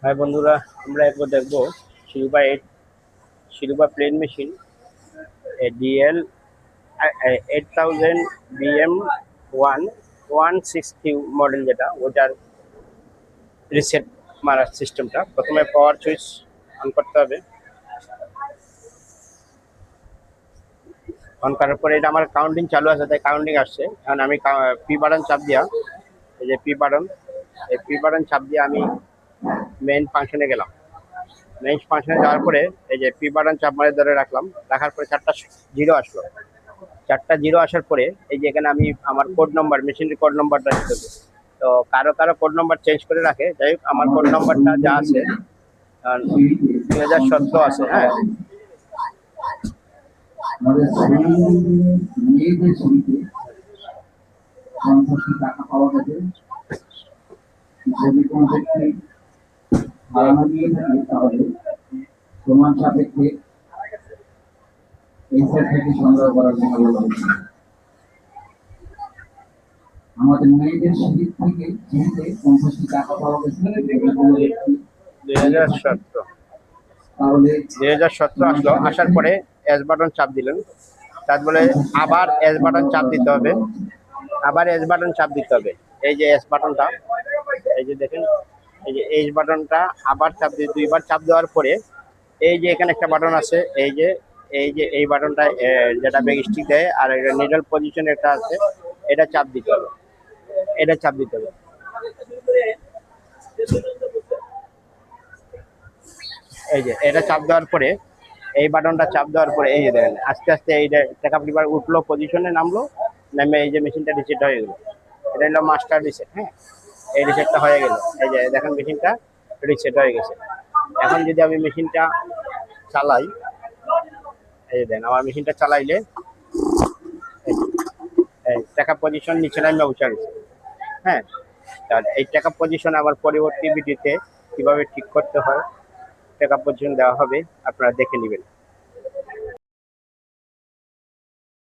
High বন্ধুরা, আমরা একবার দেখবো Siruba plain machine DL 8000 BM 160 model, যেটা ওটার রিসেট মারার সিস্টেমটা। প্রথমে পাওয়ার সুইচ অন করতে হবে। অন করার পরে এটা আমার কাউন্টিং চালু আছে, তাই কাউন্টিং আসছে। কারণ আমি পি বাটন চাপ দিয়া, এই যে পি বাটন চাপ দিয়ে আমি মেইন ফাংশনে গেলাম। মেইন ফাংশনে যাওয়ার পরে এই যে পি বাটন চাপ মারে ধরে রাখলাম। রাখার পরে 4টা জিরো আসলো। 4টা জিরো আসার পরে এই যে এখানে আমি আমার কোড নাম্বার, মেশিনের কোড নাম্বারটা দিতে হবে। তো কারো কারো কোড নাম্বার চেঞ্জ করে রাখে, যাই হোক আমার কোড নাম্বারটা যা আছে 2017 আছে। হ্যাঁ, আমাদের মেয়েদের ছবিতে 50 টাকা পাওয়া গেছে। যদি কোনো ব্যক্তি হারানো দিয়ে থাকে তাহলে প্রমাণ সাপেক্ষে এই সেট থেকে সংগ্রহ করার জন্য বলা হচ্ছে। আমাদের মেয়েদের সিঁড়ি থেকে সিঁড়িতে 50 টাকা পাওয়া গেছে। দুই হাজার সতেরো তাহলে 2017 আসলো। আসার পরে এস বাটন চাপ দিলেন, তারপরে আবার এস বাটন চাপ দিতে হবে। আবার এস বাটন চাপ দিতে হবে। এই যে এস বাটনটা, এই যে দেখেন, এই যে এইচ বাটনটা আবার চাপ দিয়ে দুইবার চাপ দেওয়ার পরে এই যে এখানে একটা বাটন আছে, এই বাটনটা যেটা ব্যাক স্টিক দেয়, আর এটা নিডল পজিশন একটা আছে, এটা চাপ দিতে হবে। এটা চাপ দিতে হবে। এই যে এটা চাপ দেওয়ার পরে এই বাটনটা চাপ দেওয়ার পরে এই যে দেখেন আস্তে আস্তে এই যে টেকআপ লিভার উঠলো, পজিশনে নামলো, নামে এই যে মেশিনটা রিসেট হয়ে গেল। এটা হলো মাস্টার রিসেট। হ্যাঁ, এই রিসেটটা হয়ে গেল। এই যে দেখেন মেশিনটা রিসেট হয়ে গেছে। এখন যদি আমি মেশিনটা চালাই, এই যে দেখেন আমার মেশিনটা চালাইলে এই টেকআপ পজিশন নিচে নামে উঠে গেছে। হ্যাঁ, আর এই টেকআপ পজিশন আবার পরবর্তী ভিডিওতে কিভাবে ঠিক করতে হয় টেকআপ পজিশন দেওয়া হবে, আপনারা দেখে নেবেন।